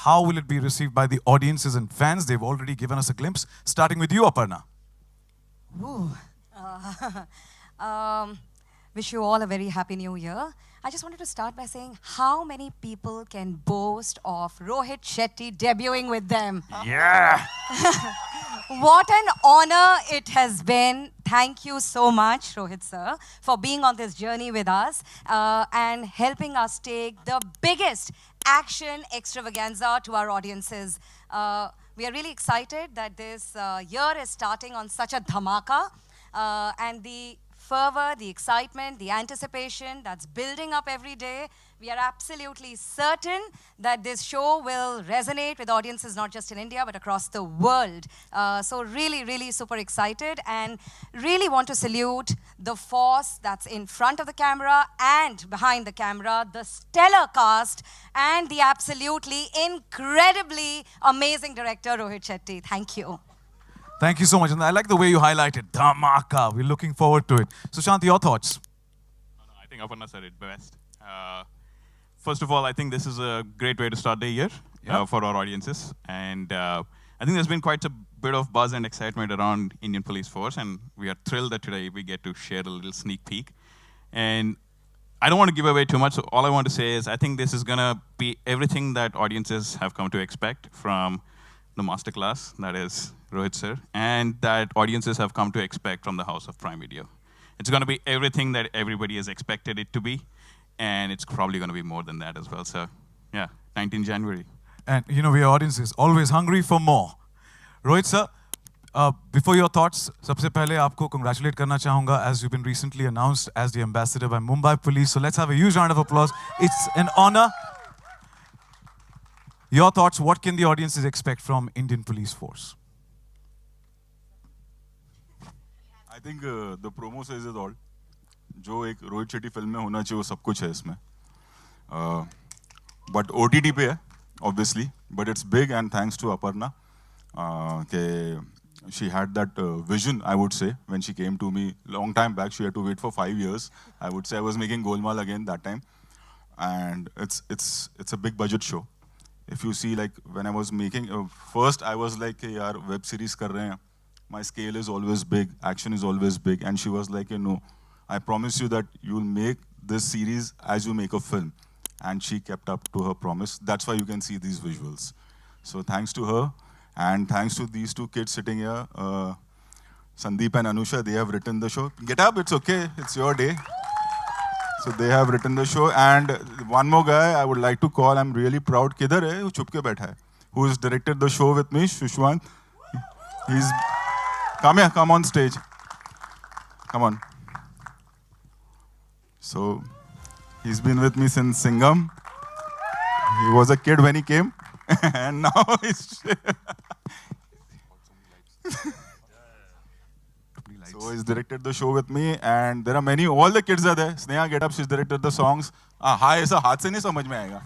How will it be received by the audiences and fans? They've already given us a glimpse. Starting with you, Aparna. Ooh. Wish you all a very happy new year. I just wanted to start by saying how many people can boast of Rohit Shetty debuting with them? Yeah! What an honor it has been. Thank you so much, Rohit sir, for being on this journey with us and helping us take the biggest action extravaganza to our audiences. We are really excited that this year is starting on such a dhamaka and the fervor, the excitement, the anticipation that's building up every day. We are absolutely certain that this show will resonate with audiences not just in India but across the world. So really, really super excited and really want to salute the force that's in front of the camera and behind the camera, the stellar cast and the absolutely incredibly amazing director Rohit Shetty. Thank you. Thank you so much. And I like the way you highlighted Dhamaka. We're looking forward to it. Sushant, your thoughts? I think Aparna said it best. First of all, I think this is a great way to start the year for our audiences. And I think there's been quite a bit of buzz and excitement around Indian Police Force. And we are thrilled that today we get to share a little sneak peek. And I don't want to give away too much. So all I want to say is I think this is going to be everything that audiences have come to expect from the masterclass, that is Rohit sir, and that audiences have come to expect from the House of Prime Video. It's going to be everything that everybody has expected it to be, and it's probably going to be more than that as well. So, yeah, 19 January. And you know, our audience is always hungry for more. Rohit sir, before your thoughts, सबसे पहले आपको congratulate करना चाहूँगा as you've been recently announced as the ambassador by Mumbai Police. So let's have a huge round of applause. It's an honor. Your thoughts, what can the audiences expect from Indian Police Force? I think the promo says it all. जो एक Rohit Shetty film में होना चाहिए वो सब कुछ है इसमें. But OTT पे है, obviously. But it's big and thanks to Aparna. She had that vision, I would say, when she came to me long time back. She had to wait for 5 years. I would say I was making Golmaal again that time. And it's a big budget show. If you see, like, when I was making, first I was like, hey, yaar, web series kar rahe hain. My scale is always big, action is always big. And she was like, you know, I promise you that you'll make this series as you make a film. And she kept up to her promise. That's why you can see these visuals. So thanks to her, and thanks to these two kids sitting here, Sandeep and Anusha, they have written the show. Get up, it's okay, it's your day. So they have written the show, and one more guy I would like to call. I'm really proud. Kidhar hai? Who chup ke baitha hai? Who has directed the show with me? Shushwant. He's come here. Come on stage. Come on. So he's been with me since Singham. He was a kid when he came, and now he's. So he's directed the show with me, and there are many. All the kids are there. Sneha, get up. She's directed the songs. Hi, ऐसा हाथ से नहीं समझ में आएगा.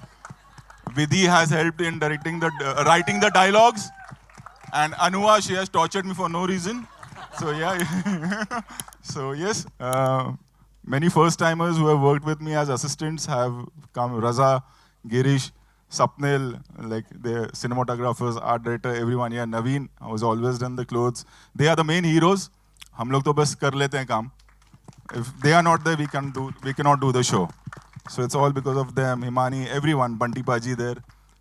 Vidhi has helped in directing writing the dialogues, and Anua, she has tortured me for no reason. So yeah. So yes, many first timers who have worked with me as assistants have come. Raza, Girish, Sapnil, like the cinematographers, art director, everyone. Yeah, Naveen, who's always done the clothes. They are the main heroes. हम लोग तो बस कर लेते हैं काम. If they are not there, we cannot do the show. So it's all because of them. Himani, everyone, Bunty Paji there.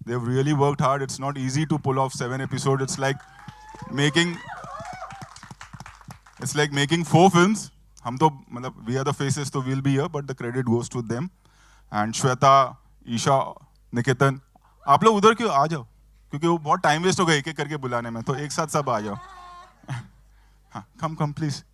They've really worked hard. It's not easy to pull off 7 episodes. It's like making 4 films. हम तो मतलब we are the faces, so we'll be here, but the credit goes to them. And Shweta, Isha, Nikitan, आप लोग उधर क्यों आ जाओ? क्योंकि वो बहुत टाइम वेस्ट हो गया एक-एक करके बुलाने में. तो एक साथ सब आ जाओ. Come, please.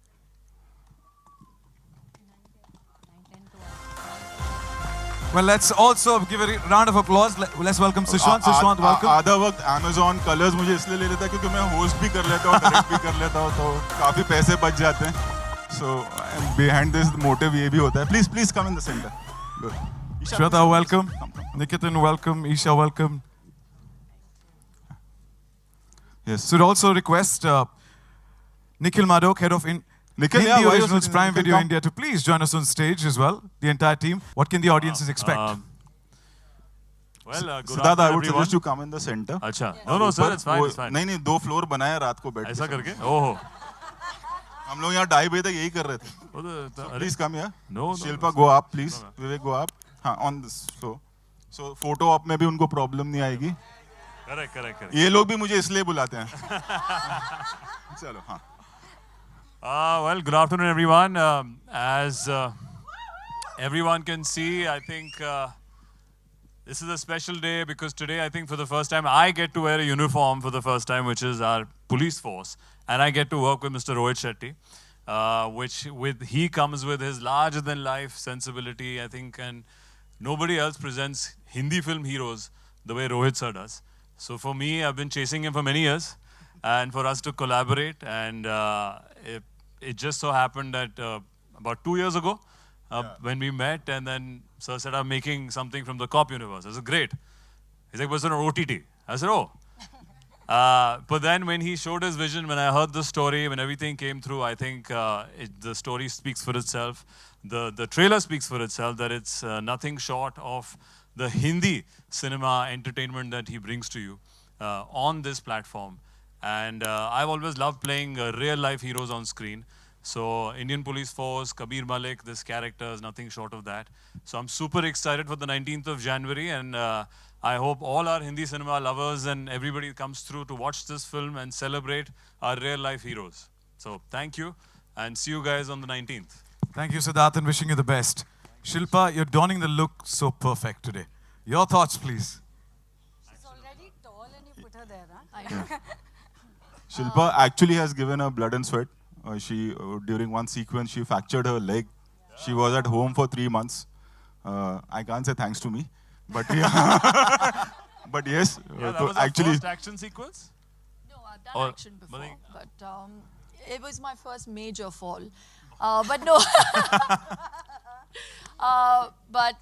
Well, let's also give a round of applause. Let's welcome Sushant. Sushant, welcome. आधा वक्त Amazon Colors मुझे इसलिए ले लेता है क्योंकि मैं होस्ट भी कर लेता हूँ, डायरेक्ट भी कर लेता हूँ, तो काफी पैसे बच जाते हैं. So behind this motive ये भी होता है. Please come in the center. Good. Shweta, welcome. Nikitan, welcome. Isha, welcome. Yes. So also request Nikhil Madok, head of Nikhil, Hindi why Originals you Prime Nikhil, Video come. India to please join us on stage as well, the entire team. What can the audiences expect? Well, good Siddharth, I afternoon, would everyone. suggest you come in the center. अच्छा, no, sir, it's fine, it's fine. नहीं नहीं 2 floor बनाए रात को बैठ ऐसा के करके? ओहो. हम लोग यहाँ 2:30 बजे तक यही कर रहे थे. वो तो अरे, Please come here. No, Shilpa, go up, please. Vivek, go up. हाँ, on this. So photo op में भी उनको प्रॉब्लम नहीं आएगी. correct. ये लोग भी मुझे इसलिए बुलाते हैं. चलो हाँ. Well, good afternoon, everyone. As everyone can see, I think this is a special day because today, I think for the first time, I get to wear a uniform for the first time, which is our police force. And I get to work with Mr. Rohit Shetty, he comes with his larger-than-life sensibility, I think, and nobody else presents Hindi film heroes the way Rohit sir does. So for me, I've been chasing him for many years, and for us to collaborate, and it just so happened that about 2 years ago, when we met, and then sir said, I'm making something from the cop universe. I said, great. He's like, what's on OTT? I said, oh. But then when he showed his vision, when I heard the story, when everything came through, I think the story speaks for itself. The trailer speaks for itself, that it's nothing short of the Hindi cinema entertainment that he brings to you on this platform. And I've always loved playing real-life heroes on screen. So Indian Police Force, Kabir Malik, this character is nothing short of that. So I'm super excited for the 19th of January, and I hope all our Hindi cinema lovers and everybody comes through to watch this film and celebrate our real-life heroes. So thank you, and see you guys on the 19th. Thank you, Sidharth, and wishing you the best. Shilpa, you're donning the look so perfect today. Your thoughts, please. She's already tall and you put her there, huh? Shilpa actually has given her blood and sweat. During one sequence, she fractured her leg. Yeah. She was at home for 3 months. I can't say thanks to me, but yeah. But yes, Yeah, that was our actually. first action sequence? No, I've done Or- action before, Mani- but it was my first major fall. But no. But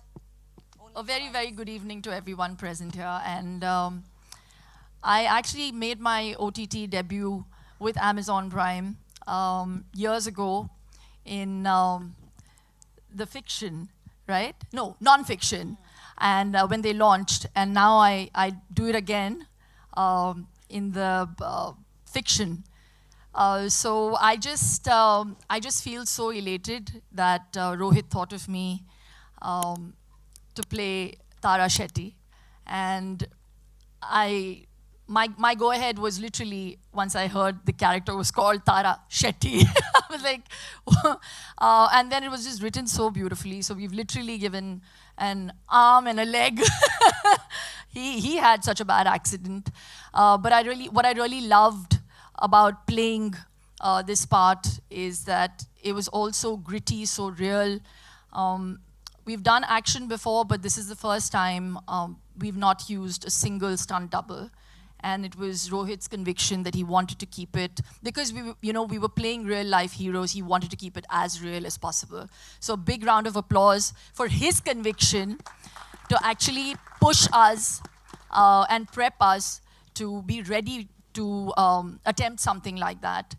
a very, very good evening to everyone present here. And I actually made my OTT debut with Amazon Prime years ago in the fiction, right? No, non-fiction. And when they launched, and now I do it again in the fiction. So I just feel so elated that Rohit thought of me to play Tara Shetty, and my go-ahead was literally once I heard the character was called Tara Shetty. I was like, and then it was just written so beautifully. So we've literally given an arm and a leg. He had such a bad accident, but what I really loved about playing this part is that it was also gritty, so real. We've done action before, but this is the first time we've not used a single stunt double. And it was Rohit's conviction that he wanted to keep it, because we were playing real life heroes, he wanted to keep it as real as possible. So big round of applause for his conviction to actually push us and prep us to be ready to attempt something like that.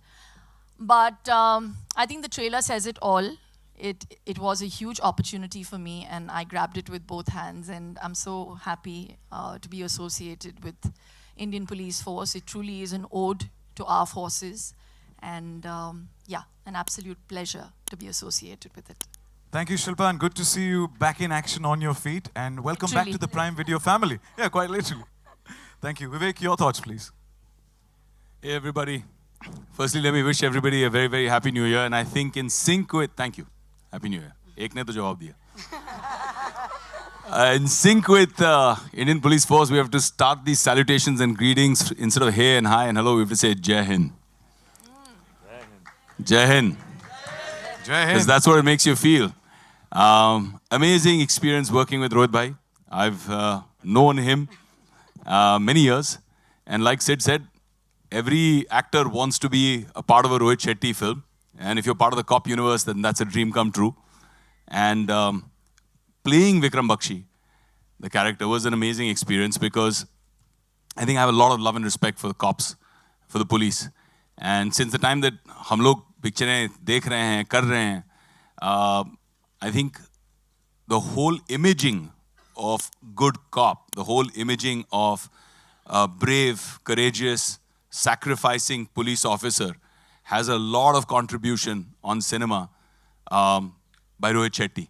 But I think the trailer says it all. It was a huge opportunity for me, and I grabbed it with both hands, and I'm so happy to be associated with Indian Police Force. It truly is an ode to our forces, and yeah, an absolute pleasure to be associated with it. Thank you, Shilpa, and good to see you back in action on your feet, and welcome back to the Prime Video family. Yeah, quite literally. Thank you. Vivek, your thoughts, please. Hey, everybody. Firstly, let me wish everybody a very, very happy New Year, and I think in sync with, thank you. Happy New Year. Ek ne to jawab diya. In sync with Indian Police Force, we have to start these salutations and greetings instead of hey and hi and hello, we have to say Jai Hind. Jai Hind. Jai Because Hind. that's what it makes you feel. Amazing experience working with Rohit Bhai. I've known him many years. And like Sid said, every actor wants to be a part of a Rohit Shetty film. And if you're part of the cop universe, then that's a dream come true. And playing Vikram Bakshi, the character, was an amazing experience because I think I have a lot of love and respect for the cops, for the police. And since the time that हम लोग पिक्चरें देख रहे हैं, कर रहे हैं, I think the whole imaging of good cop, the whole imaging of a brave, courageous, sacrificing police officer has a lot of contribution on cinema by Rohit Shetty.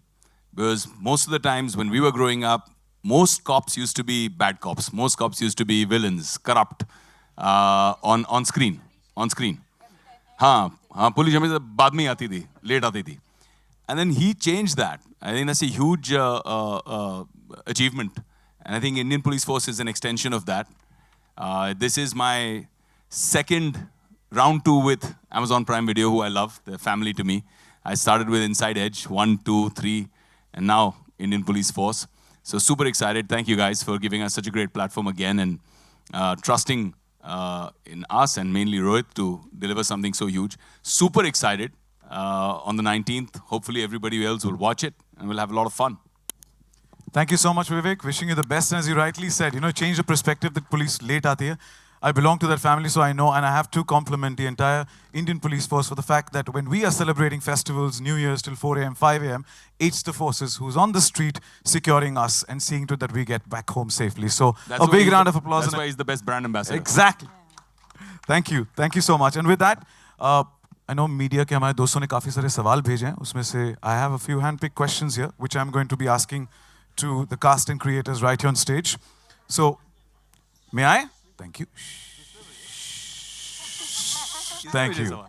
Because most of the times when we were growing up, most cops used to be bad cops. Most cops used to be villains, corrupt, on screen. On screen. हाँ, police हमेशा बाद में आती थी, late आती थी. And then he changed that. I think that's a huge achievement. And I think Indian Police Force is an extension of that. This is my second round 2 with Amazon Prime Video, who I love. They're family to me. I started with Inside Edge, 1, 2, 3, and now Indian Police Force. So super excited. Thank you guys for giving us such a great platform again and trusting in us and mainly Rohit to deliver something so huge. Super excited. On the 19th, hopefully everybody else will watch it and we'll have a lot of fun. Thank you so much, Vivek. Wishing you the best. And as you rightly said, change the perspective that police late aati hai. I belong to that family, so I know, and I have to compliment the entire Indian Police Force for the fact that when we are celebrating festivals, New Year's till 4 a.m., 5 a.m., it's the forces who's on the street securing us and seeing to it that we get back home safely. So a big round of applause. That's why he's the best brand ambassador. Exactly. Thank you. Thank you so much. And with that, I know media के हमारे दोस्तों ने काफी सारे सवाल भेजे हैं. उसमें से I have a few hand-picked questions here, which I'm going to be asking to the cast and creators right here on stage. So, may I? Thank you. Thank you.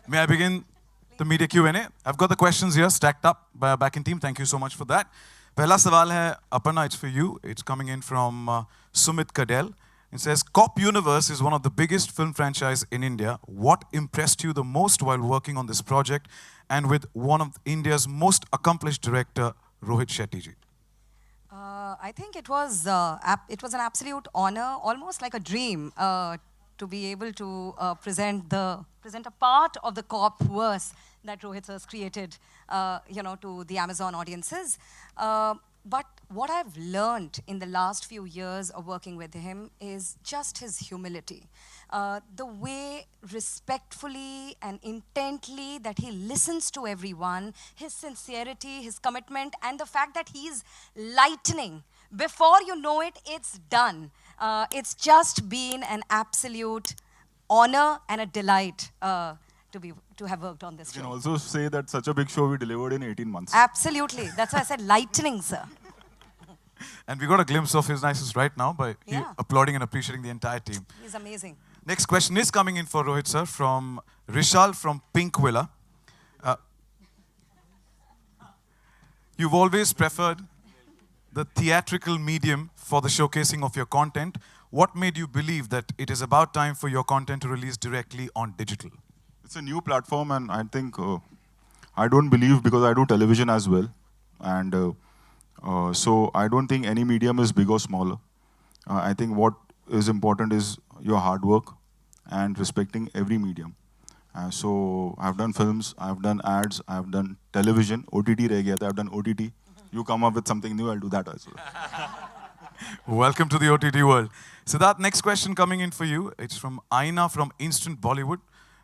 May I begin the media Q&A? I've got the questions here stacked up by our back-end team. Thank you so much for that. पहला सवाल है Aparna, it's for you. It's coming in from Sumit Kadel. It says, Cop Universe is one of the biggest film franchise in India. What impressed you the most while working on this project and with one of India's most accomplished director, Rohit Shetty ji? I think it was an absolute honor, almost like a dream, to be able to present a part of the cop verse that Rohit has created, to the Amazon audiences. But what I've learned in the last few years of working with him is just his humility. The way respectfully and intently that he listens to everyone, his sincerity, his commitment, and the fact that he's lightning. Before you know it, it's done. It's just been an absolute honor and a delight to have worked on this show. You can also say that such a big show we delivered in 18 months. Absolutely. That's why I said lightning, sir. And we got a glimpse of his nicest right now by applauding and appreciating the entire team. He's amazing. Next question is coming in for Rohit sir from Rishal from Pink Villa. You've always preferred the theatrical medium for the showcasing of your content. What made you believe that it is about time for your content to release directly on digital? It's a new platform, and I think I don't believe, because I do television as well, and so I don't think any medium is big or smaller. I think what is important is your hard work and respecting every medium. So I've done films, I've done ads, I've done television, OTT reh gaya tha, I've done OTT. You come up with something new, I'll do that as well. Welcome to the OTT world. Sidharth, next question coming in for you. It's from Aina from Instant Bollywood.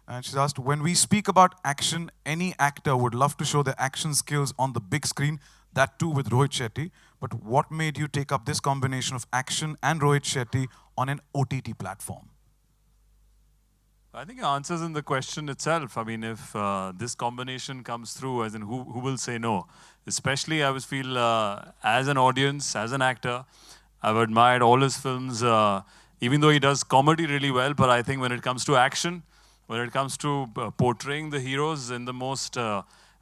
And she's asked, when we speak about action, any actor would love to show their action skills on the big screen, that too with Rohit Shetty. But what made you take up this combination of action and Rohit Shetty on an OTT platform? I think it answers in the question itself. I mean, if this combination comes through, as in who will say no? Especially, I would feel, as an audience, as an actor, I've admired all his films, even though he does comedy really well, but I think when it comes to action, when it comes to portraying the heroes in the most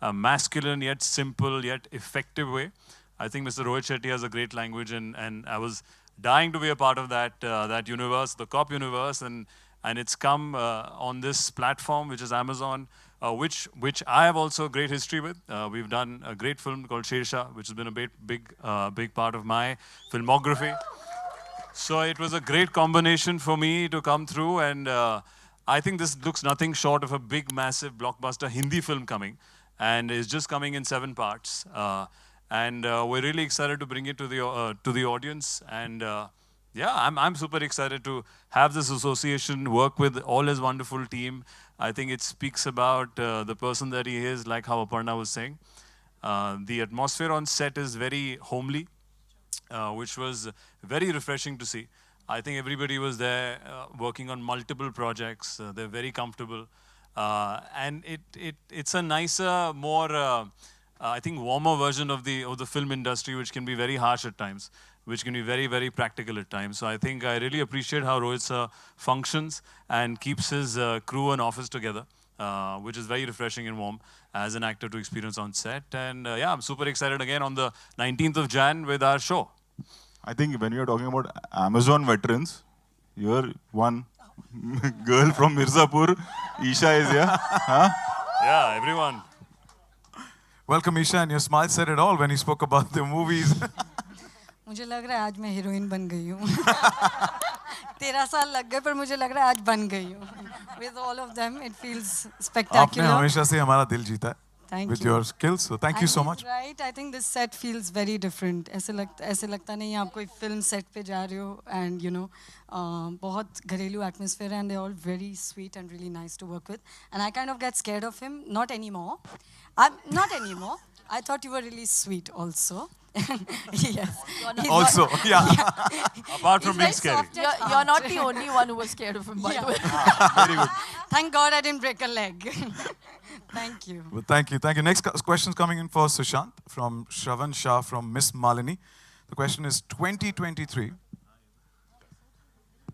masculine, yet simple, yet effective way, I think Mr. Rohit Shetty has a great language, and I was dying to be a part of that universe, the cop universe, and it's come on this platform, which is Amazon, which I have also a great history with. We've done a great film called Shersha, which has been a big part of my filmography. So it was a great combination for me to come through, and I think this looks nothing short of a big, massive blockbuster Hindi film coming, and it's just coming in 7 parts. And we're really excited to bring it to the audience, and yeah, I'm super excited to have this association, work with all his wonderful team. I think it speaks about the person that he is, like how Aparna was saying. The atmosphere on set is very homely, which was very refreshing to see. I think everybody was there working on multiple projects. They're very comfortable. And it's a nicer, more, I think, warmer version of the film industry, which can be very harsh at times, which can be very, very practical at times. So I think I really appreciate how Rohit sir functions and keeps his crew and office together, which is very refreshing and warm as an actor to experience on set. And yeah, I'm super excited again on the 19th of Jan with our show. I think when you're talking about Amazon veterans, you're one girl from Mirzapur. Isha is here. Huh? Yeah, everyone. Welcome, Isha, and your smile said it all when you spoke about the movies. मुझे लग रहा है आज मैं heroine बन गई हूँ 13 साल लग गए पर मुझे लग रहा है आज बन गई हूँ with all of them it feels spectacular. आपने हमेशा से हमारा दिल जीता है Thank with you. your skills, so thank you so much. Right, I think this set feels very different. ऐसे लगता नहीं है आप कोई film set पे जा रहे हो and you know बहुत घरेलू atmosphere and they're all very sweet and really nice to work with. And I kind of get scared of him. Not anymore. Not anymore. I thought you were really sweet also. Yes. Also, yeah. Apart from He's being very scary. soft at You're not heart. the only one who was scared of him, by the way. Very good. Thank God I didn't break a leg. Thank you. Well, thank you. Thank you. Next question is coming in for Sushant from Shravan Shah from Miss Malini. The question is 2023.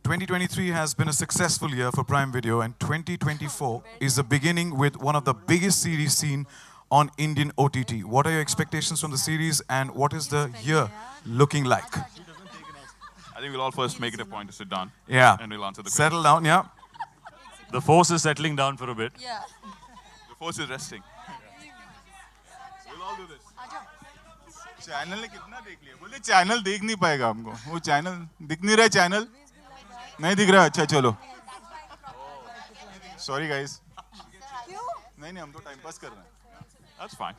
2023 has been a successful year for Prime Video, and 2024 is the beginning with one of the biggest series seen on Indian OTT. What are your expectations from the series, and what is the year looking like? I think we'll all first make it a point to sit down. Yeah. And we'll answer the question. Settle down, yeah. The force is settling down for a bit. Yeah. The force is resting. We'll all do this. Channel ने कितना देख लिया बोले channel देख नहीं पाएगा हमको वो चैनल दिख नहीं रहा चैनल नहीं दिख रहा अच्छा चलो सॉरी गाइस नहीं नहीं हम तो टाइम पास कर रहे हैं That's fine.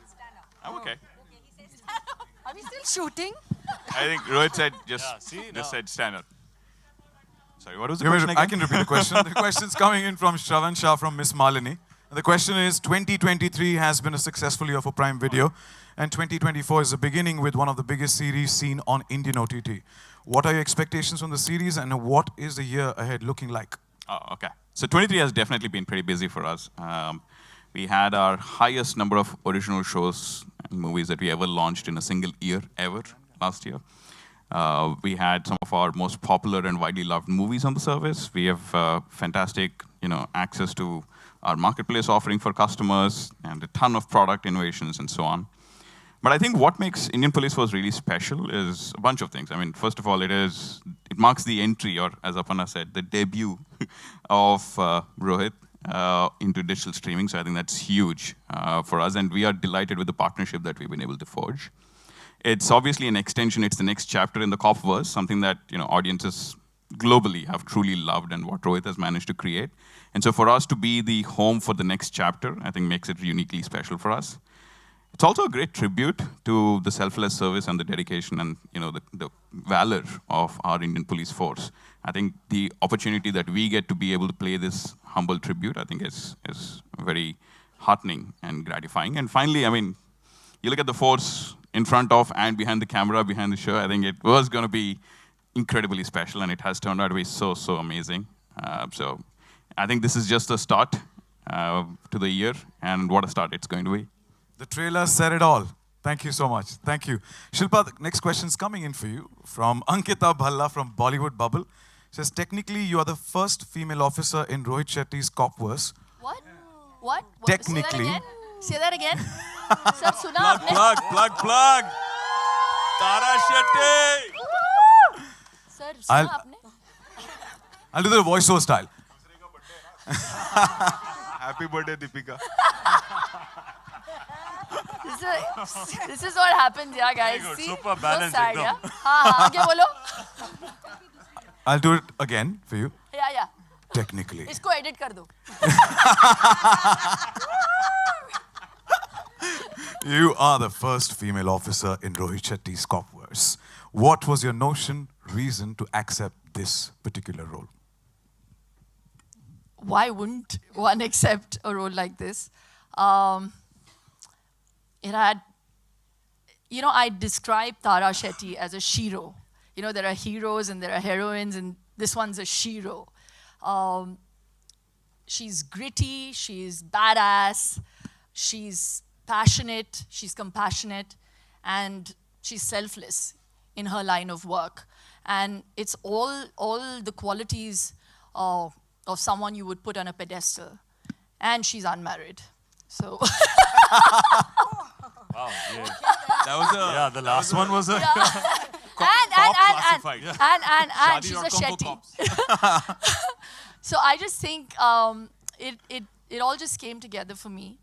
I'm okay. Are we still shooting? I think Rohit said just now. said stand up. Sorry, what was the Give me- question I again? can repeat the question. The question's coming in from Shravan Shah from Miss Malini. The question is, 2023 has been a successful year for Prime Video, and 2024 is the beginning with one of the biggest series seen on Indian OTT. What are your expectations from the series, and what is the year ahead looking like? Oh, okay. So 23 has definitely been pretty busy for us. We had our highest number of original shows and movies that we ever launched in a single year ever last year. We had some of our most popular and widely loved movies on the service. We have fantastic, access to our marketplace offering for customers and a ton of product innovations and so on. But I think what makes Indian Police Force really special is a bunch of things. I mean, first of all, it marks the entry, or as Aparna said, the debut of Rohit into digital streaming. So I think that's huge for us, and we are delighted with the partnership that we've been able to forge. It's obviously an extension. It's the next chapter in the copverse, something that audiences globally have truly loved, and what Rohit has managed to create. And so for us to be the home for the next chapter, I think makes it uniquely special for us. It's also a great tribute to the selfless service and the dedication and the valor of our Indian police force. I think the opportunity that we get to be able to play this humble tribute, I think is very heartening and gratifying. And finally, I mean, you look at the force in front of and behind the camera, behind the show, I think it was going to be incredibly special, and it has turned out to be so amazing. So I think this is just a start to the year, and what a start it's going to be. The trailer said it all. Thank you so much. Thank you. Shilpa, the next question is coming in for you from Ankita Bhalla from Bollywood Bubble. Says, technically, you are the first female officer in Rohit Shetty's Copverse. What? What? Technically. Say that again. Sir, सुना आपने? Plug. Tara Shetty. Sir, सुना आपने? I'll do the voiceover style. Happy birthday Deepika. This is what happens, yeah, guys. Very good. See? Super balanced, So sad, ekdam. yeah? हाँ, आगे बोलो. I'll do it again for you. Yeah. Technically. इसको edit कर दो. You are the first female officer in Rohit Shetty's Copverse. What was your reason to accept this particular role? Why wouldn't one accept a role like this? It had you know, I describe Tara Shetty as a shiro. You know, there are heroes and there are heroines, and this one's a shiro. She's gritty, she's badass, she's passionate, she's compassionate, and she's selfless in her line of work. And it's all the qualities of someone you would put on a pedestal. And she's unmarried. So Wow, yeah. That was a Yeah, the last one was a and she's a Shadi.com Shetty. So I just think it all just came together for me.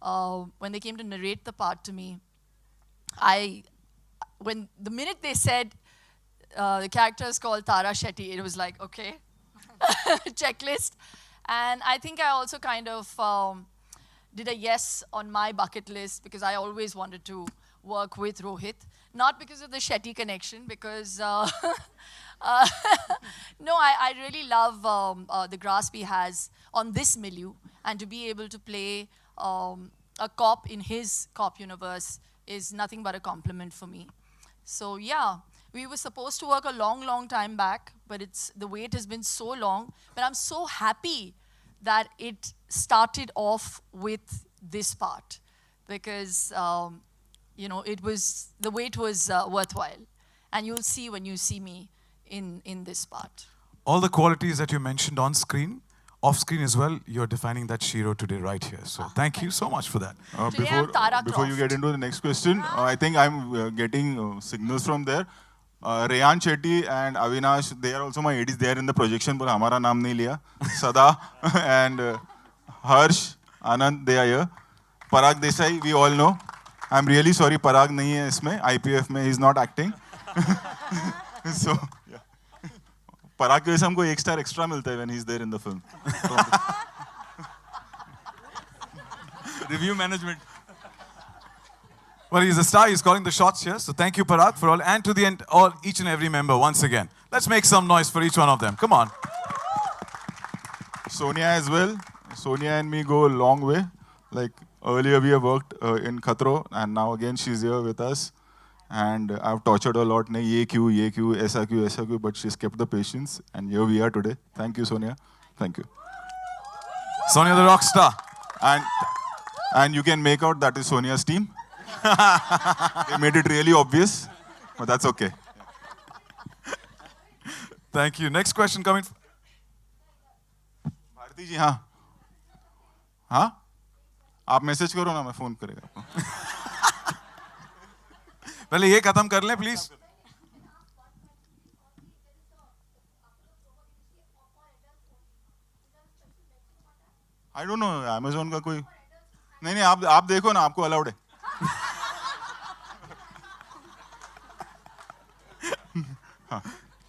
When they came to narrate the part to me, when the minute they said the character is called Tara Shetty, it was like, okay, checklist. And I think I also kind of did a yes on my bucket list because I always wanted to work with Rohit. Not because of the Shetty connection, because no, I really love the grasp he has on this milieu, and to be able to play a cop in his cop universe is nothing but a compliment for me. So yeah, we were supposed to work a long time back, but the wait has been so long. But I'm so happy that it started off with this part, because you know, the wait was worthwhile, and you'll see when you see me in this part. All the qualities that you mentioned on screen, off screen as well, you're defining that Shiro today right here. So thank you so much for that. Today I'm Tara Before you Croft. get into the next question, I think I'm getting signals from there. Rehan Shetty and Avinash, they are also my ADs. They are in the projection, but हमारा नाम नहीं लिया. Sada and Harsh, Anand, they are here. Parag Desai, we all know. I'm really sorry, Parag नहीं है इसमें. IPF में he's not acting. So, yeah. Parag के वजह से हमको एक स्टार एक्स्ट्रा मिलता है when he's there in the film. review management. Well, he's a star. He's calling the shots here. So thank you, Parag, for all. And to the end, each and every member once again. Let's make some noise for each one of them. Come on. Sonia as well. Sonia and me go a long way. Like earlier we have worked in Khatro, and now again she's here with us. And I've tortured her a lot. Nahi, ye kyun, aisa kyun, but she's kept the patience. And here we are today. Thank you, Sonia. Thank you. Sonia the rock star. And you can make out that is Sonia's team. They made it really obvious, but that's okay. Thank you. Next question coming. Bharti जी हाँ हाँ आप message करो ना मैं phone करेगा आपको पहले ये खत्म कर लें, please. I don't know Amazon का कोई नहीं आप देखो ना आपको अलाउड है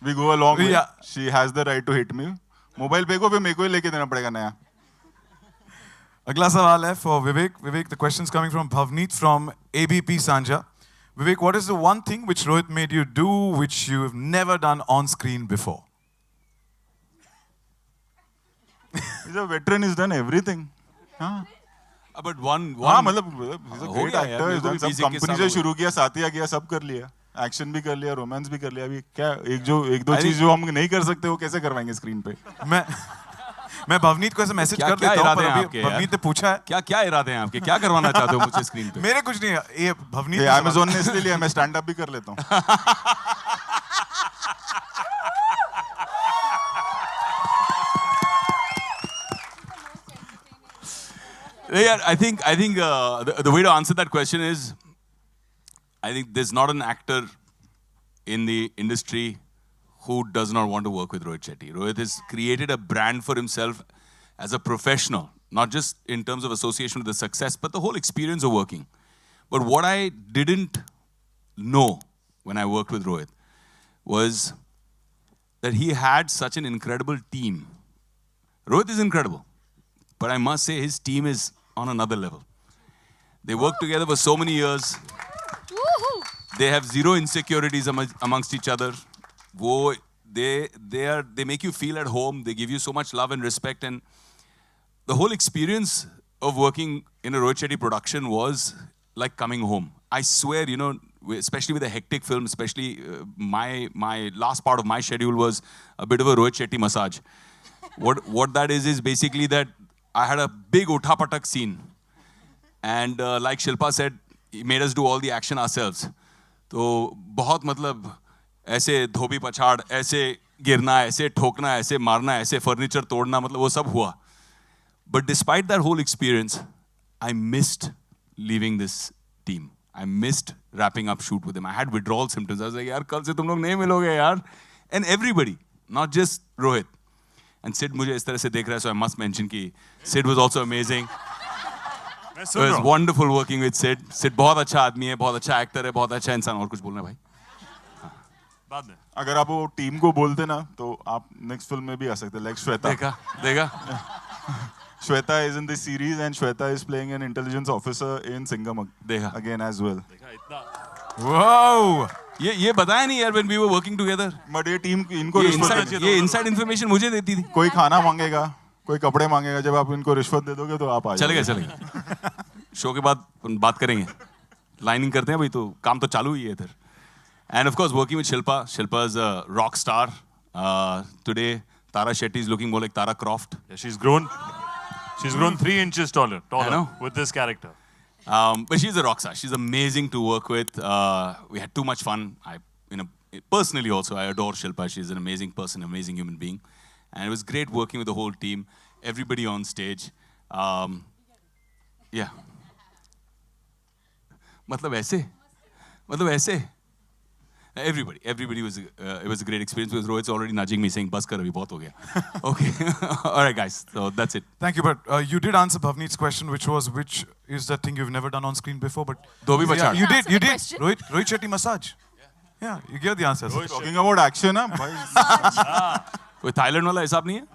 We go a long way. Yeah. She has the right to hit me. Mobile पे को फिर मेरे को ही लेके देना पड़ेगा नया. अगला सवाल है for Vivek. Vivek, the question is coming from Bhavneet from ABP Sanja. Vivek, what is the one thing which Rohit made you do which you have never done on screen before? He's a veteran. He's done everything. हाँ. But one हाँ मतलब he's a हो great गया यार, actor. मेरे He's को done भी सब basic के कंपनी साथ से हो शुरू किया साथिया किया सब कर लिया एक्शन भी कर लिया रोमांस भी कर लिया अभी क्या एक दो चीज जो हम नहीं कर सकते वो कैसे करवाएंगे स्क्रीन पे मैं भवनीत को ऐसे मैसेज कर क्या देता हूँ इरादे पर हैं अभी आपके यार? भवनीत ने पूछा है. क्या इरादे हैं आपके? क्या करवाना चाहते हो मुझसे स्क्रीन पे? मेरे कुछ नहीं है. ये भवनीत ये Amazon ने इसलिए लिया मैं स्टैंड अप भी कर लेता हूँ Yeah, I think the way to answer that question is, I think there's not an actor in the industry who does not want to work with Rohit Shetty. Rohit has created a brand for himself as a professional, not just in terms of association with the success, but the whole experience of working. But what I didn't know when I worked with Rohit was that he had such an incredible team. Rohit is incredible, but I must say his team is on another level. They work together for so many years. Woohoo! They have zero insecurities amongst each other. They make you feel at home. They give you so much love and respect. And the whole experience of working in a Rohit Shetty production was like coming home. I swear, especially with a hectic film, especially my last part of my schedule was a bit of a Rohit Shetty massage. What that is basically that I had a big uthapatak scene. And like Shilpa said, he made us do all the action ourselves. तो बहुत मतलब ऐसे धोबी पछाड़, ऐसे गिरना, ऐसे ठोकना, ऐसे मारना, ऐसे फर्नीचर तोड़ना, मतलब वो सब हुआ. But despite that whole experience, I missed leaving this team. I missed wrapping up shoot with them. I had withdrawal symptoms. I was like, यार कल से तुम लोग नहीं मिलोगे यार. And everybody, not just Rohit. And Sid मुझे इस तरह से देख रहा है, so I must mention कि Sid was also amazing. It was wonderful working with Sid. Sid बहुत अच्छा आदमी है, बहुत अच्छा एक्टर है, बहुत अच्छा इंसान. और कुछ बोलना भाई? बाद में. अगर आप वो टीम को बोलते ना तो आप नेक्स्ट फिल्म में भी आ सकते. Like श्वेता. देखा. Shweta is in this series and Shweta is playing an intelligence officer in Singham again as well. Wow! ये बताया नहीं यार when we were working together. But ये टीम इनको रिश्वत ये inside information मुझे देती थी. कोई खाना मांगेगा, कोई कपड़े मांगेगा, जब आप इनको रिश्वत दे दोगे तो आप आ जाओगे. चलेगा. शो के बाद बात करेंगे. लाइनिंग करते हैं भाई, तो काम तो चालू ही है इधर. And of course working with Shilpa. Shilpa is a rock star. Today Tara Shetty is looking more like Tara Croft. Yeah, she's grown 3 inches taller I know. with this character. But she's a rock star. She's amazing to work with. We had too much fun. Personally also, I adore Shilpa. She's an amazing person, amazing human being. And it was great working with the whole team, everybody on stage. Yeah. मतलब ऐसे. Everybody was, it was a great experience because Rohit's already nudging me saying, bas kar abhi, bahut ho gaya. Okay. All right, guys. So that's it. Thank you, but you did answer Bhavneet's question, which is that thing you've never done on screen before, but... Dhobi Bachad. You did. Question? Rohit Shetty massage. Yeah, you gave the answers. Talking about action, ना भाई. कोई Thailand वाला हिसाब नहीं है?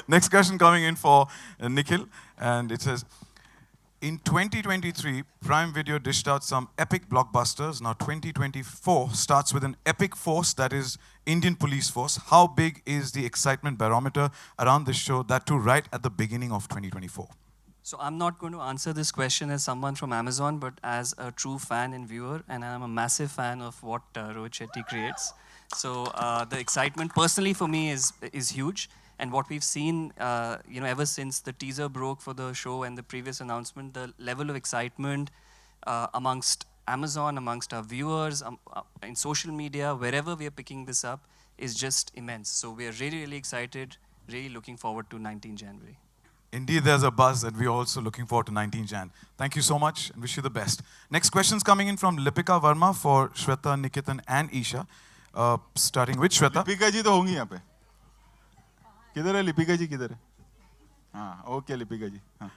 Next question coming in for Nikhil, and it says, in 2023, Prime Video dished out some epic blockbusters. Now 2024 starts with an epic force, that is Indian Police Force. How big is the excitement barometer around this show, that too right at the beginning of 2024? So I'm not going to answer this question as someone from Amazon, but as a true fan and viewer, and I'm a massive fan of what Rohit Shetty creates. So the excitement personally for me is huge. And what we've seen, ever since the teaser broke for the show and the previous announcement, the level of excitement amongst Amazon, amongst our viewers, in social media, wherever we are picking this up, is just immense. So we are really, really excited, really looking forward to 19 January. Indeed, there's a buzz, and we're also looking forward to 19 Jan. Thank you so much, and wish you the best. Next question's coming in from Lipika Verma for Shweta, Nikitan, and Isha. Starting with Shweta. Lipika जी तो होंगी यहाँ पे. किधर है लिपिका जी, किधर है? हाँ, okay Lipika जी. हाँ.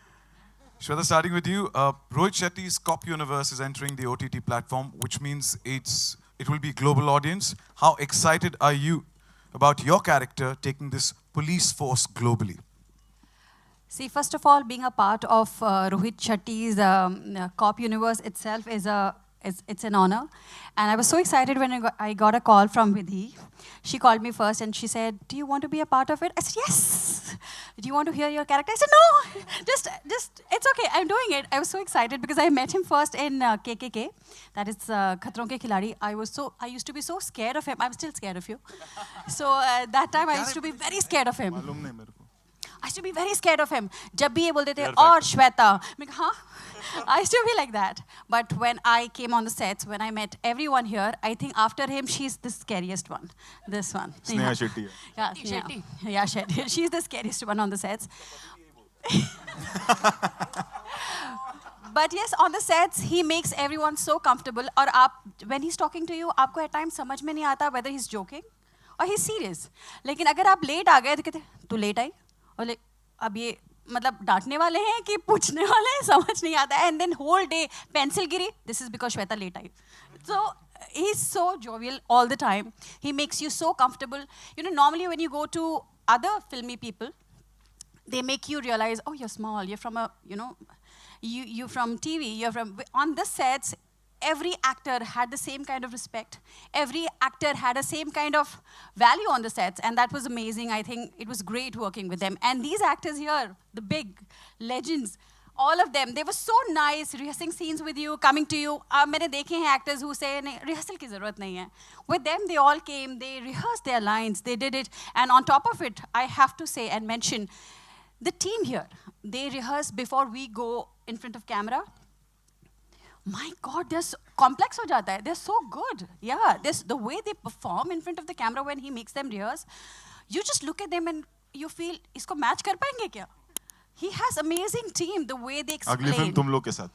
Shweta, starting with you. Rohit Shetty's Cop Universe is entering the OTT platform, which means it will be global audience. How excited are you about your character taking this police force globally? See, first of all, being a part of Rohit Shetty's Cop Universe itself it's an honor. And I was so excited when I got a call from Vidhi. She called me first and she said, do you want to be a part of it? I said, yes. Do you want to hear your character? I said, no, just, it's okay, I'm doing it. I was so excited because I met him first in KKK, that is Khatron Ke Khiladi. I used to be so scared of him. I'm still scared of you. So that time I used to be very scared of him. I used to be very scared of him. जब भी ये बोलते थे, और श्वेता, मैं कहा, हाँ? I used to be like that. But when I came on the sets, when I met everyone here, I think after him, she's the scariest one. This one. Sneha Shetty. Yeah, Shetty. Yeah, Shetty. She's the scariest one on the sets. But yes, on the sets, he makes everyone so comfortable. और आप, when he's talking to you, आपको at times समझ में नहीं आता whether he's joking or he's serious. लेकिन अगर आप late आ गए तो कहते, तू late आई? और अब ये मतलब डांटने वाले हैं कि पूछने वाले हैं, समझ नहीं आता है. And then whole day pencil Giri, this is because Shweta late I. So he's so jovial all the time. He makes you so comfortable. You know, normally when you go to other filmy people, they make you realize, oh, you're small, you're from a, you're from TV, you're from, on the sets, every actor had the same kind of respect. Every actor had the same kind of value on the sets, and that was amazing. I think it was great working with them. And these actors here, the big legends all of them, they were so nice, rehearsing scenes with you, coming to you. मैंने देखे हैं actors who say नहीं rehearsal की ज़रूरत नहीं है. With them, they all came, they rehearsed their lines, they did it, and on top of it, I have to say and mention, the team here, they rehearse before we go in front of camera. My God, they're so complex हो जाता है. They're so good. Yeah, the way they perform in front of the camera when he makes them rehearse, you just look at them and you feel, इसको match कर पाएंगे क्या? He has amazing team. The way they explain. अगली film तुम लोग के साथ.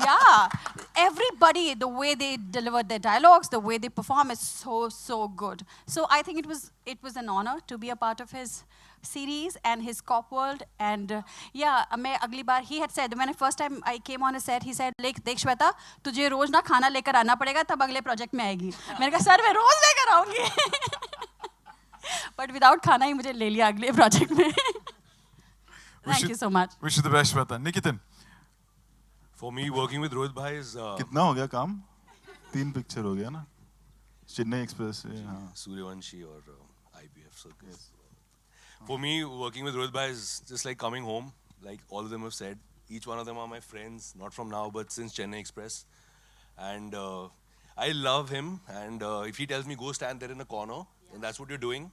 Yeah, everybody, the way they deliver their dialogues, the way they perform is so good. So I think it was an honor to be a part of his series and his cop world. And yeah, मैं अगली बार he had said when first time I came on a set, he said, देख श्वेता, तुझे रोज ना खाना लेकर आना पड़ेगा तब अगले प्रोजेक्ट में आएगी. मैंने कहा सर मैं रोज लेकर आऊंगी. But without खाना ही मुझे ले लिया अगले प्रोजेक्ट में. Thank you so much. Wish you the best, Shweta. Nikitin. For me, working with Rohit bhai is कितना हो गया काम? 3 पिक्चर हो गया ना? चेन्नई एक्सप्रेस से हाँ. Suryavanshi or IPF circus. For me, working with Rohit bhai is just like coming home. Like all of them have said, each one of them are my friends, not from now, but since Chennai Express. And I love him. And if he tells me go stand there in the corner, and that's what you're doing,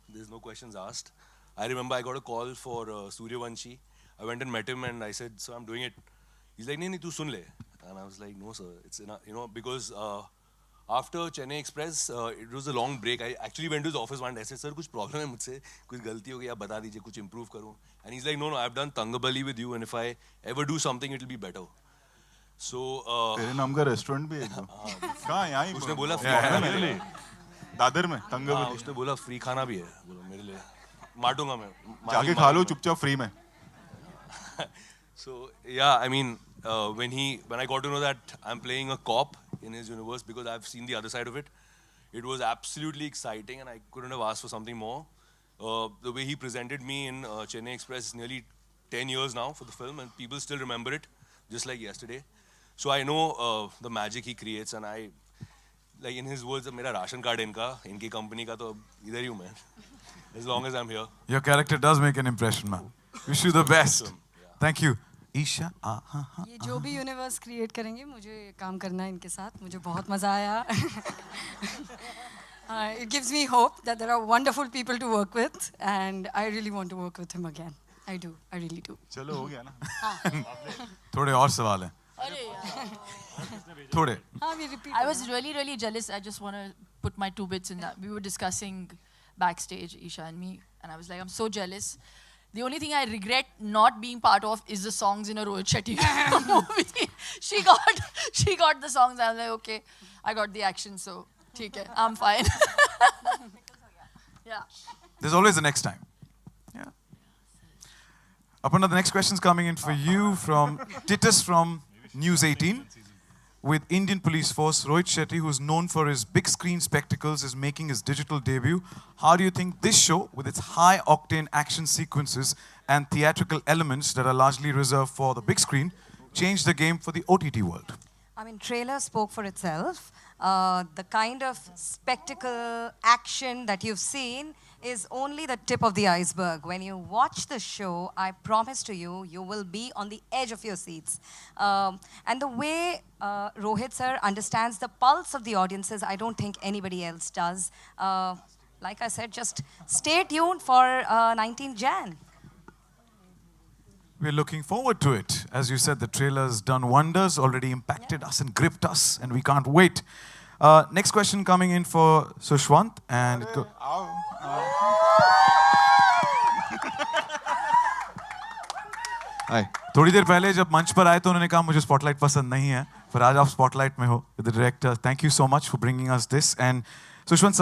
there's no questions asked. I remember I got a call for Suryavanshi. I went and met him and I said, "Sir, I'm doing it." He's like, "Nee, tu sun le." And I was like, "No, sir, it's enough." You know, because after Chennai Express, it was a long break. I actually went to his office one day. I said, "Sir, कुछ problem है मुझसे, कुछ गलती हो गई, आप बता दीजिए, कुछ improve करूँ." And he's like, "No, no, I've done Tangabali with you, and if I ever do something, it'll be better." So. तेरे नाम का रेस्टोरेंट भी है क्या? कहाँ यहाँ ही? उसने बोला free खाना मेरे लिए. दादर में तंगबली. हाँ, उसने बोला free खाना भी है, बोला मेरे लिए. मारूंगा मैं. जाके खा लो चुपचाप फ्री में. So yeah, I mean, when I got to know that I'm playing a cop in his universe, because I've seen the other side of it, it was absolutely exciting, and I couldn't have asked for something more. The way he presented me in Chennai Express is nearly 10 years now for the film, and people still remember it, just like yesterday. So I know the magic he creates, and I, like in his words, मेरा ration card इनकी company का तो इधर ही हूँ मैं. As long as I'm here. Your character does make an impression, man. Wish you the best. Thank you. Isha. ये जो भी यूनिवर्स क्रिएट करेंगे मुझे काम करना है इनके साथ. मुझे बहुत मजा आया. It gives me hope that there are wonderful people to work with, and I really want to work with him again. I do. I really do. चलो हो गया ना. थोड़े और सवाल हैं. थोड़े. I was really jealous. I just want to put my 2 bits in that. We were discussing backstage, Isha and me, and I was like, I'm so jealous. The only thing I regret not being part of is the songs in a Rohit Shetty movie. She got the songs. I was like, okay, I got the action, so theek hai, I'm fine. Yeah. There's always the next time. Yeah. Aparna, the next question's coming in for you from Titus from News 18. With Indian Police Force, Rohit Shetty, who's known for his big screen spectacles, is making his digital debut. How do you think this show, with its high-octane action sequences and theatrical elements that are largely reserved for the big screen, changed the game for the OTT world? I mean, trailer spoke for itself. The kind of spectacle, action that you've seen is only the tip of the iceberg. When you watch the show, I promise to you, you will be on the edge of your seats. And the way Rohit sir understands the pulse of the audiences, I don't think anybody else does. Like I said, just stay tuned for 19 Jan. We're looking forward to it. As you said, the trailer's done wonders, already impacted us and gripped us, and we can't wait. Next question coming in for Sushwant. And थोड़ी देर पहले जब मंच पर आए तो उन्होंने कहा मुझे स्पॉटलाइट पसंद नहीं है, पर आज आप स्पॉटलाइट में हो. The director, thank you so much for bringing us this. And Sushwant,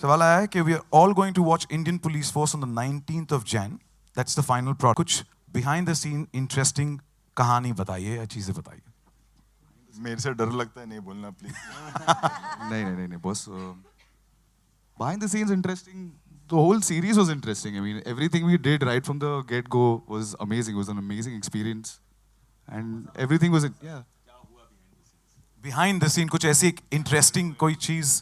सवाल आया है कि we are all going to watch Indian police force on the 19th of Jan. That's the final product. कुछ बिहाइंड द सीन इंटरेस्टिंग कहानी बताइए या चीजें बताइए. मेरे से डर लगता है, नहीं बोलना प्लीज. नहीं boss. Behind the scenes interesting. The whole series was interesting. I mean, everything we did right from the get-go was amazing. It was an amazing experience, and everything was yeah. Behind the scene कुछ ऐसी interesting कोई चीज,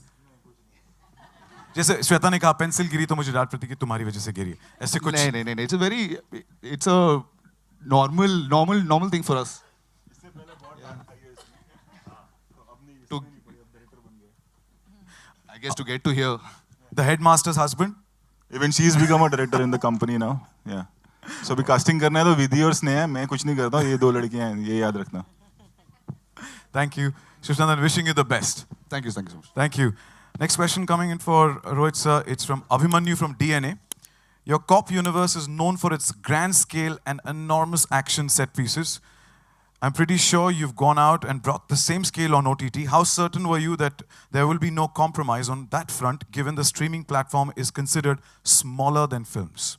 जैसे श्वेता ने कहा pencil गिरी तो मुझे डांट पड़ती कि तुम्हारी वजह से गिरी, ऐसे कुछ. नहीं. It's a normal thing for us. To, I guess to get to hear. The headmaster's husband? Even she's become a director in the company now. Yeah. So अभी casting करना है तो विधि और स्नेह, मैं कुछ नहीं करता हूँ, ये दो लड़कियाँ हैं, ये याद रखना. Thank you. Shushantan, wishing you the best. Thank you so much. Thank you. Next question coming in for Rohit sir. It's from Abhimanyu from DNA. Your cop universe is known for its grand scale and enormous action set pieces. I'm pretty sure you've gone out and brought the same scale on OTT. How certain were you that there will be no compromise on that front, given the streaming platform is considered smaller than films?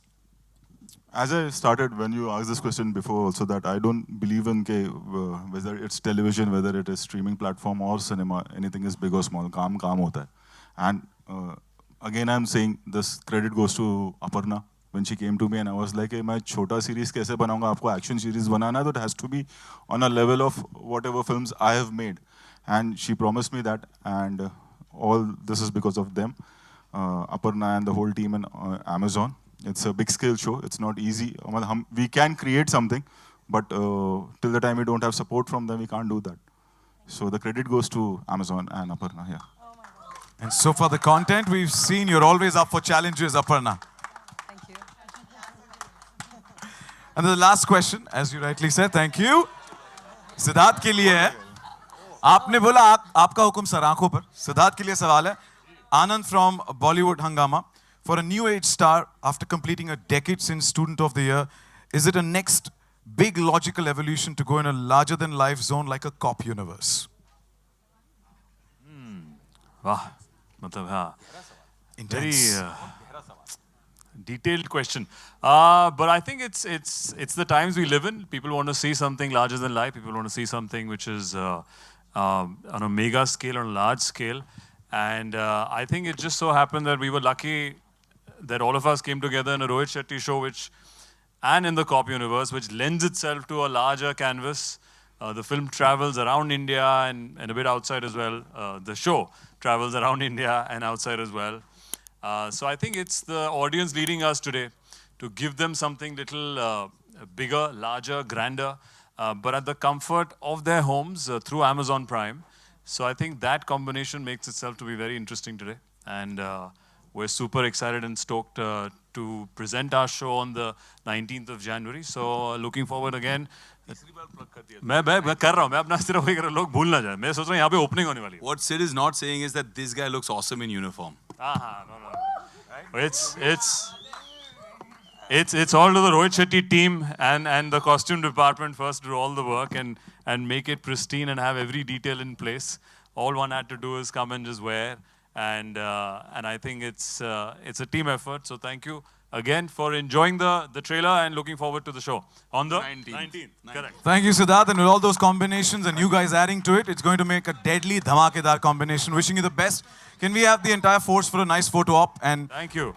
As I started, when you asked this question before also, that I don't believe in whether it's television, whether it is streaming platform or cinema, anything is big or small. Kaam hota hai. And again, I'm saying this credit goes to Aparna. When she came to me and I was like, hey, मैं छोटा series कैसे बनाऊंगा? आपको action series बनाना है तो it has to be on a level of whatever films I have made. And she promised me that, and all this is because of them, Aparna and the whole team in Amazon. It's a big scale show. It's not easy. We can create something, but till the time we don't have support from them, we can't do that. So the credit goes to Amazon and Aparna. Yeah. And so for the content we've seen, you're always up for challenges, Aparna. Thank you. And the last question, as you rightly said, thank you. Siddharth के लिए है. आपने बोला आपका हुक्म sir आंखों पर. सिद्धार्थ के लिए सवाल है. Anand from Bollywood Hangama. For a new age star, after completing a decade since Student of the Year, is it a next big logical evolution to go in a larger than life zone like a cop universe? Wow. Matlab, हाँ. Very detailed question. But I think it's the times we live in. People want to see something larger than life. People want to see something which is on a mega scale, on a large scale. And I think it just so happened that we were lucky that all of us came together in a Rohit Shetty show, and in the cop universe, which lends itself to a larger canvas. The film travels around India and a bit outside as well. The show travels around India and outside as well. So I think it's the audience leading us today to give them something little bigger, larger, grander, but at the comfort of their homes through Amazon Prime. So I think that combination makes itself to be very interesting today. And we're super excited and stoked to present our show on the 19th of January. So looking forward again. मैं कर रहा हूँ. मैं अपना सिर्फ वही कर रहा हूँ. लोग भूल ना जाए. मैं सोच रहा हूँ यहाँ पे opening होने वाली है. What Sid is not saying is that this guy looks awesome in uniform. No. It's all to the Rohit Shetty team and the costume department first do all the work and make it pristine and have every detail in place. All one had to do is come and just wear. And I think it's a team effort. So thank you again for enjoying the trailer and looking forward to the show on the 19th. Correct. Thank you, Sidharth. And with all those combinations and you guys adding to it, it's going to make a deadly dhamakedar combination. Wishing you the best. Can we have the entire force for a nice photo op? And thank you.